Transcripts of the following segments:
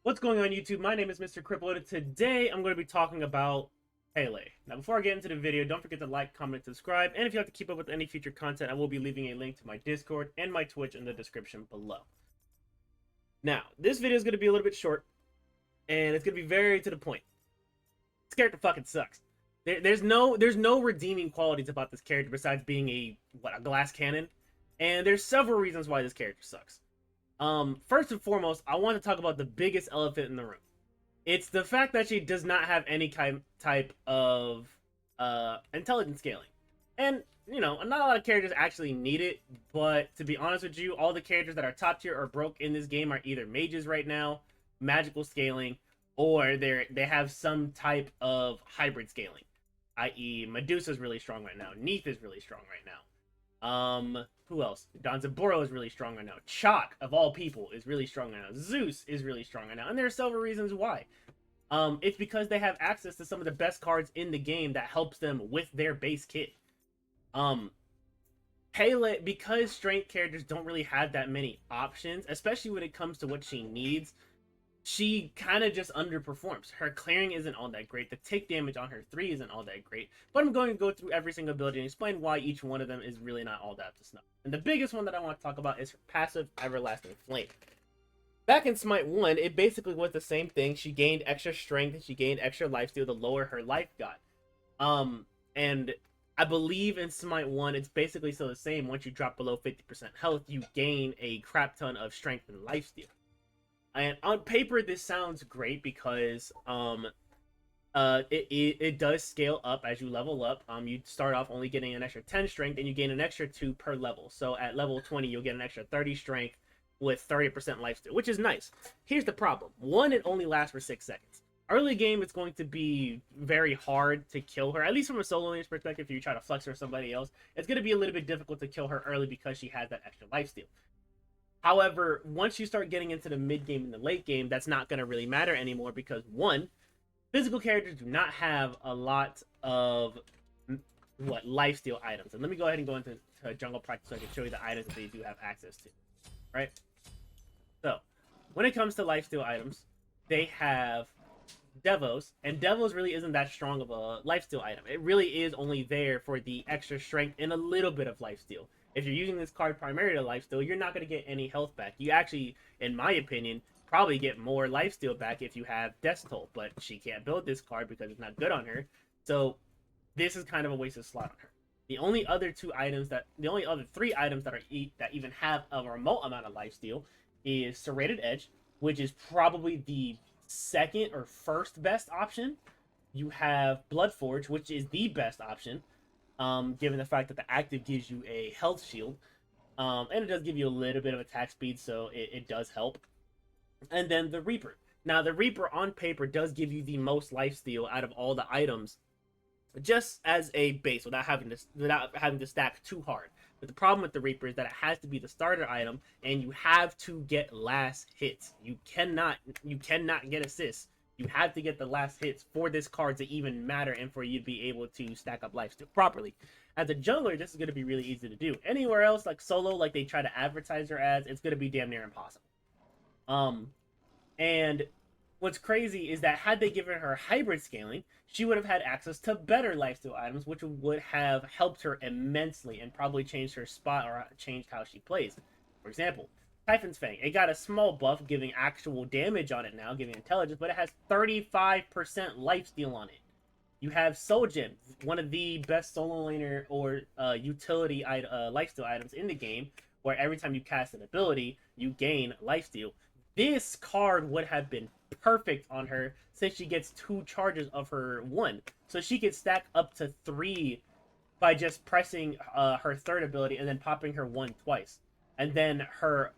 What's going on YouTube? My name is Mr. Crippled, and today I'm going to be talking about Pele. Now before I get into the video, don't forget to like, comment, subscribe, and if you like to keep up with any future content, I will be leaving a link to my Discord and my Twitch in the description below. Now, this video is going to be a little bit short, and it's going to be very to the point. This character fucking sucks. There's no redeeming qualities about this character besides being a glass cannon, and there's several reasons why this character sucks. First and foremost, I want to talk about the biggest elephant in the room. It's the fact that she does not have any type of intelligence scaling. And, you know, not a lot of characters actually need it, but to be honest with you, all the characters that are top tier or broke in this game are either mages right now, magical scaling, or they have some type of hybrid scaling. I.e., Medusa's really strong right now, Neith is really strong right now. Who else? Danzaburo is really strong right now. Chalk, of all people, is really strong right now. Zeus is really strong right now. And there are several reasons why. It's because they have access to some of the best cards in the game that helps them with their base kit. Pele, because strength characters don't really have that many options, especially when it comes to what she needs, she kind of just underperforms. Her clearing isn't all that great. The tick damage on her 3 isn't all that great. But I'm going to go through every single ability and explain why each one of them is really not all that up to snuff. And the biggest one that I want to talk about is her passive Everlasting Flame. Back in Smite 1, it basically was the same thing. She gained extra strength and she gained extra lifesteal the lower her life got. And I believe in Smite 1, it's basically still the same. Once you drop below 50% health, you gain a crap ton of strength and lifesteal. And on paper, this sounds great because it does scale up as you level up. You start off only getting an extra 10 strength, and you gain an extra 2 per level. So at level 20, you'll get an extra 30 strength with 30% lifesteal, which is nice. Here's the problem. One, it only lasts for 6 seconds. Early game, it's going to be very hard to kill her, at least from a solo laner's perspective. If you try to flex her or somebody else, it's going to be a little bit difficult to kill her early because she has that extra lifesteal. However, once you start getting into the mid game and the late game, that's not going to really matter anymore because, one, physical characters do not have a lot of lifesteal items. And let me go ahead and go into jungle practice so I can show you the items that they do have access to. Right? So, when it comes to lifesteal items, they have Devos, and Devos really isn't that strong of a lifesteal item. It really is only there for the extra strength and a little bit of lifesteal. If you're using this card primarily to lifesteal, you're not going to get any health back. You actually, in my opinion, probably get more lifesteal back if you have Death Toll, but she can't build this card because it's not good on her. So this is kind of a wasted slot on her. The only other three items that even have a remote amount of lifesteal is Serrated Edge, which is probably the second or first best option. You have Bloodforge, which is the best option. Given the fact that the active gives you a health shield. And it does give you a little bit of attack speed, so it does help. And then the Reaper. Now, the Reaper on paper does give you the most lifesteal out of all the items, just as a base, without having to stack too hard. But the problem with the Reaper is that it has to be the starter item, and you have to get last hits. You cannot get assists. You have to get the last hits for this card to even matter and for you to be able to stack up lifesteal properly. As a jungler, this is going to be really easy to do. Anywhere else, like solo, like they try to advertise her as, it's going to be damn near impossible. And what's crazy is that had they given her hybrid scaling, she would have had access to better lifesteal items, which would have helped her immensely and probably changed her spot or changed how she plays. For example, Typhon's Fang. It got a small buff, giving actual damage on it now, giving intelligence, but it has 35% lifesteal on it. You have Soul Gem, one of the best solo laner or utility lifesteal items in the game, where every time you cast an ability, you gain lifesteal. This card would have been perfect on her since she gets 2 charges of her 1. So she could stack up to 3 by just pressing her third ability and then popping her 1 twice. And then her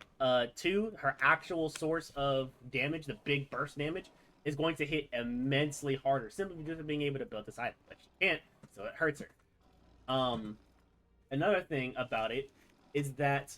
2, her actual source of damage, the big burst damage, is going to hit immensely harder, simply because of being able to build this item. But she can't, so it hurts her. Another thing about it is that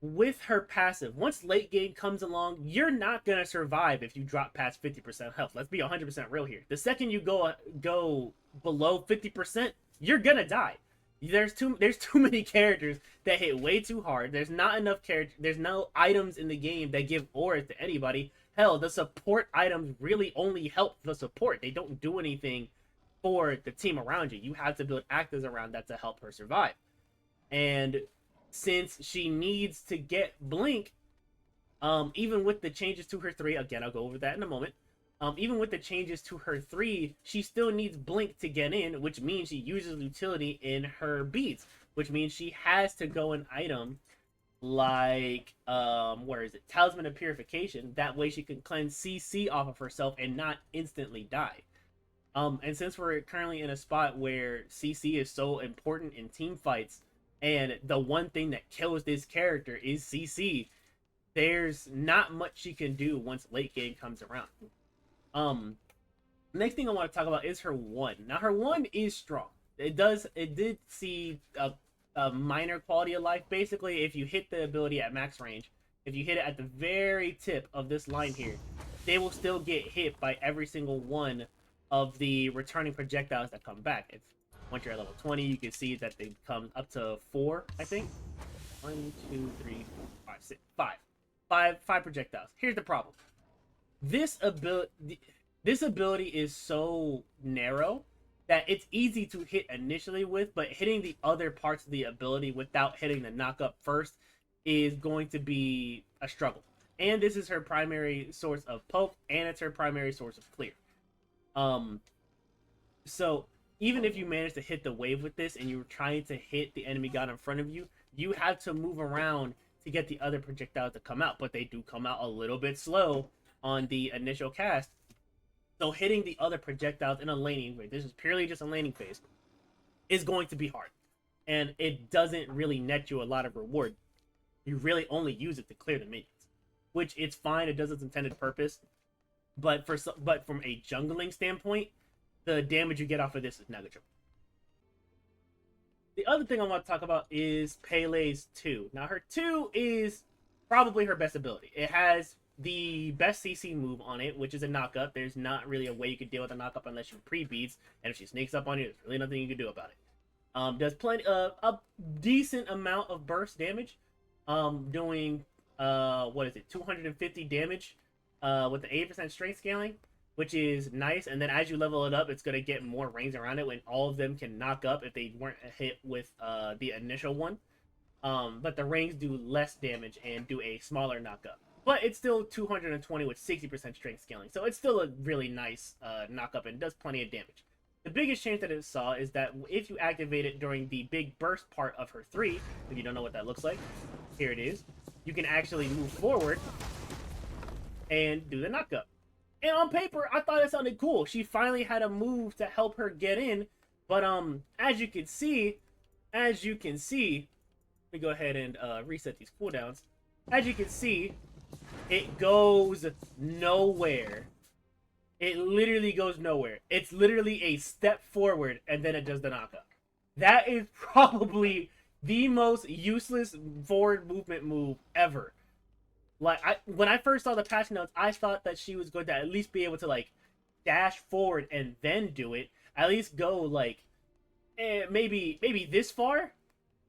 with her passive, once late game comes along, you're not going to survive if you drop past 50% health. Let's be 100% real here. The second you go below 50%, you're going to die. There's too many characters that hit way too hard. There's not enough characters. There's no items in the game that give auras to anybody. Hell, the support items really only help the support. They don't do anything for the team around you. You have to build actors around that to help her survive. And since she needs to get Blink, even with the changes to her 3, again, I'll go over that in a moment. Even with the changes to her 3, she still needs Blink to get in, which means she uses utility in her beads, which means she has to go an item like, where is it? Talisman of Purification. That way she can cleanse CC off of herself and not instantly die. And since we're currently in a spot where CC is so important in team fights, and the one thing that kills this character is CC, there's not much she can do once late game comes around. Next thing I want to talk about is her 1. Now her 1 is strong. It did see a minor quality of life. Basically, if you hit the ability at max range, if you hit it at the very tip of this line here, they will still get hit by every single one of the returning projectiles that come back. Once you're at level 20, you can see that they come up to 4, I think. 1, 2, 3, 4, 5, 6, 5. 5 projectiles. Here's the problem. This ability is so narrow that it's easy to hit initially with, but hitting the other parts of the ability without hitting the knockup first is going to be a struggle. And this is her primary source of poke, and it's her primary source of clear. So even if you manage to hit the wave with this and you're trying to hit the enemy god in front of you, you have to move around to get the other projectiles to come out, but they do come out a little bit slow on the initial cast. So hitting the other projectiles in a laning phase, this is purely just a laning phase, is going to be hard. And it doesn't really net you a lot of reward. You really only use it to clear the minions, which it's fine, it does its intended purpose. But from a jungling standpoint, the damage you get off of this is negligible. The other thing I want to talk about is Pele's 2. Now her 2 is probably her best ability. It has the best CC move on it, which is a knockup. There's not really a way you could deal with a knockup unless you pre-beats, and if she sneaks up on you, there's really nothing you can do about it. Does plenty a decent amount of burst damage, doing 250 damage with the 80% strength scaling, which is nice. And then as you level it up, it's going to get more rings around it when all of them can knock up if they weren't hit with the initial one. But the rings do less damage and do a smaller knockup. But it's still 220 with 60% strength scaling. So it's still a really nice knockup and does plenty of damage. The biggest change that it saw is that if you activate it during the big burst part of her 3, if you don't know what that looks like, here it is. You can actually move forward and do the knockup. And on paper, I thought it sounded cool. She finally had a move to help her get in. But as you can see, let me go ahead and reset these cooldowns. As you can see, it goes nowhere. It literally goes nowhere. It's literally a step forward, and then it does the knockup. That is probably the most useless forward movement move ever. Like, when I first saw the patch notes, I thought that she was going to at least be able to, like, dash forward and then do it. At least go, like, maybe this far?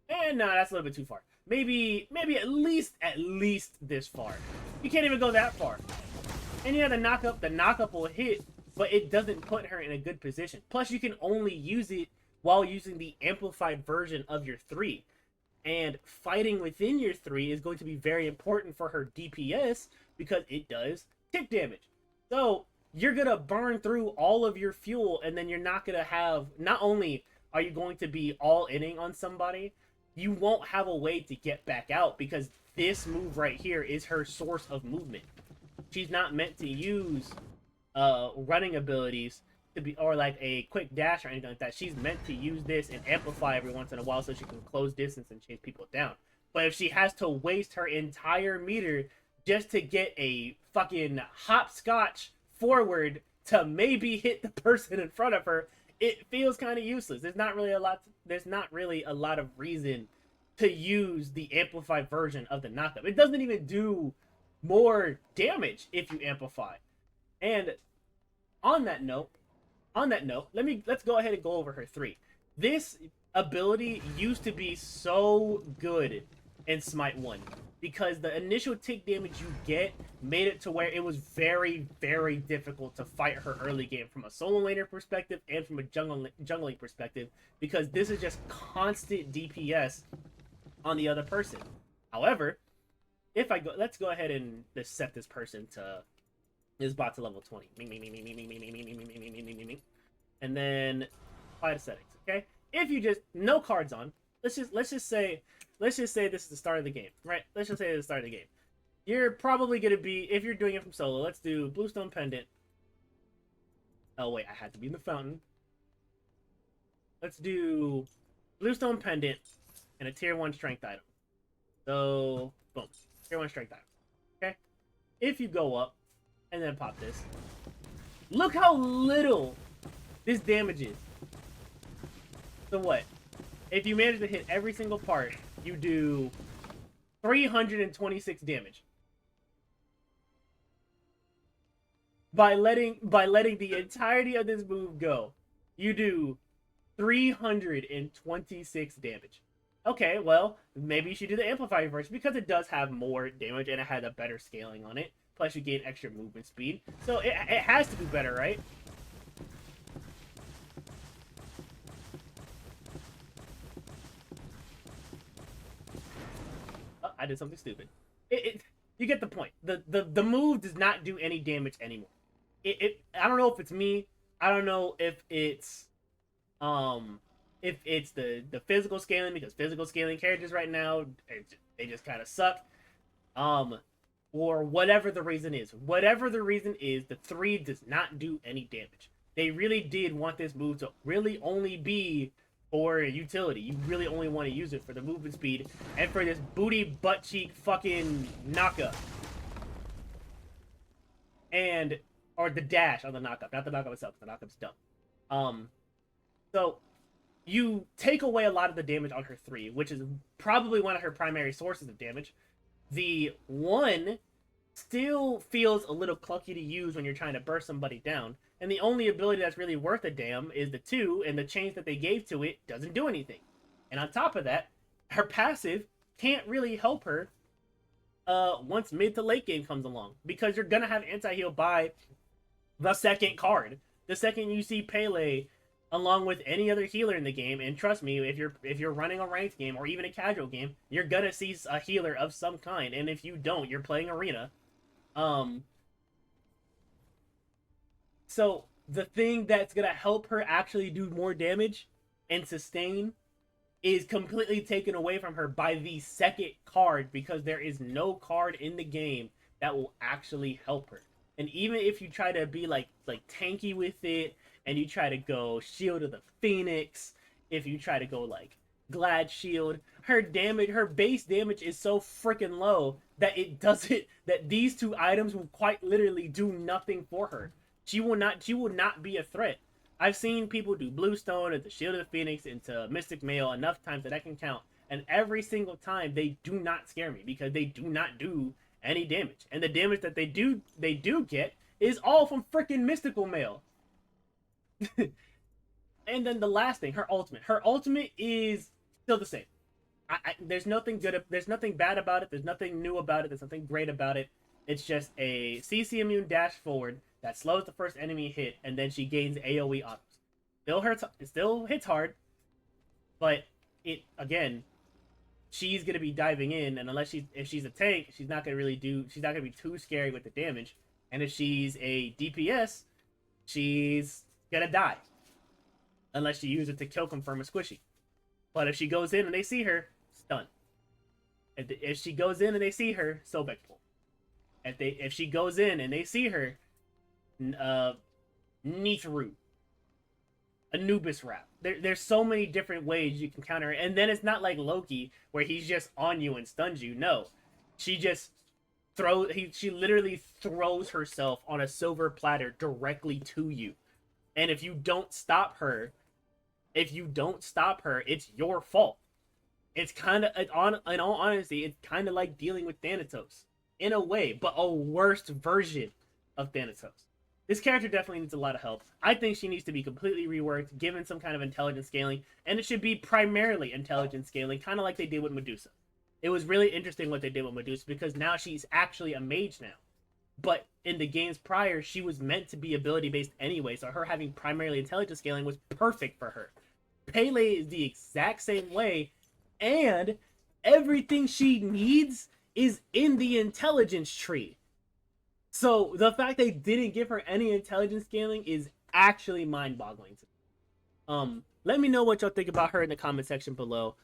No, that's a little bit too far. Maybe at least this far. You can't even go that far. And yeah, the knockup will hit, but it doesn't put her in a good position. Plus, you can only use it while using the amplified version of your 3. And fighting within your 3 is going to be very important for her DPS because it does tick damage. So you're going to burn through all of your fuel, and then you're not going to have, not only are you going to be all-inning on somebody, you won't have a way to get back out because this move right here is her source of movement. She's not meant to use running abilities to be, or like a quick dash or anything like that. She's meant to use this and amplify every once in a while so she can close distance and chase people down. But if she has to waste her entire meter just to get a fucking hopscotch forward to maybe hit the person in front of her, it feels kind of useless. There's not really a lot of reason to use the amplified version of the knockup. It doesn't even do more damage if you amplify. And on that note, let's go ahead and go over her 3. This ability used to be so good in Smite 1 because the initial tick damage you get made it to where it was very, very difficult to fight her early game from a solo laner perspective and from a jungling perspective, because this is just constant DPS on the other person. However, if I go, let's go ahead and just set this person to this bot to level 20. And then apply the settings, okay? If you just no cards on, let's just say this is the start of the game, right? Let's just say it's the start of the game. You're probably gonna be, if you're doing it from solo, let's do Bluestone Pendant. Oh wait, I had to be in the fountain. Let's do Bluestone Pendant and a tier 1 strength item. So boom, tier 1 strength item. Okay? If you go up and then pop this, look how little this damage is. So what? If you manage to hit every single part, you do 326 damage. By letting the entirety of this move go, you do 326 damage. Okay, well, maybe you should do the Amplifier first, because it does have more damage and it has a better scaling on it. Plus you gain extra movement speed. So it has to do better, right? Oh, I did something stupid. You get the point. The move does not do any damage anymore. I don't know if it's me. I don't know if it's the physical scaling, because physical scaling characters right now, they just kind of suck. Or whatever the reason is. Whatever the reason is, the 3 does not do any damage. They really did want this move to really only be for utility. You really only want to use it for the movement speed and for this booty butt cheek fucking knockup. Or the dash on the knockup, not the knockup itself. The knockup's dumb. So you take away a lot of the damage on her 3, which is probably one of her primary sources of damage. The 1 still feels a little clunky to use when you're trying to burst somebody down, and the only ability that's really worth a damn is the 2, and the change that they gave to it doesn't do anything. And on top of that, her passive can't really help her once mid to late game comes along, because you're gonna have anti-heal by the second card. The second you see Pele along with any other healer in the game, and trust me, if you're running a ranked game or even a casual game, you're gonna see a healer of some kind, and if you don't, you're playing arena. So the thing that's gonna help her actually do more damage and sustain is completely taken away from her by the second card, because there is no card in the game that will actually help her. And even if you try to be like tanky with it, and you try to go Shield of the Phoenix, if you try to go like Glad Shield, her base damage is so freaking low that that these 2 items will quite literally do nothing for her. She will not be a threat. I've seen people do Bluestone into Shield of the Phoenix into Mystic Mail enough times that I can count, and every single time they do not scare me, because they do not do any damage. And the damage that they do get is all from freaking Mystical Mail. And then the last thing, her ultimate is still the same. There's nothing bad about it. There's nothing new about it. There's nothing great about it. It's just a CC immune dash forward that slows the first enemy hit, and then she gains AoE autos. It still hits hard, but she's gonna be diving in, and if she's a tank, she's not gonna be too scary with the damage. And if she's a DPS, she's gonna die unless you use it to kill confirm a squishy. But if she goes in and they see her, stun. If she goes in and they see her, Sobek pull. If she goes in and they see her, Neath Root, Anubis Wrap. There's so many different ways you can counter it. And then it's not like Loki where he's just on you and stuns you. No, she just she literally throws herself on a silver platter directly to you. And if you don't stop her, it's your fault. It's kind of, in all honesty, it's kind of like dealing with Thanatos in a way, but a worse version of Thanatos. This character definitely needs a lot of help. I think she needs to be completely reworked, given some kind of intelligent scaling, and it should be primarily intelligent scaling, kind of like they did with Medusa. it was really interesting what they did with Medusa, because now she's actually a mage now. But in the games prior, she was meant to be ability based anyway, so her having primarily intelligence scaling was perfect for her. Pele is the exact same way, and everything she needs is in the intelligence tree. So the fact they didn't give her any intelligence scaling is actually mind-boggling to me. Let me know what y'all think about her in the comment section below.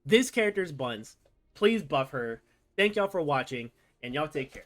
This character's buns. Please buff her. Thank y'all for watching, and y'all take care.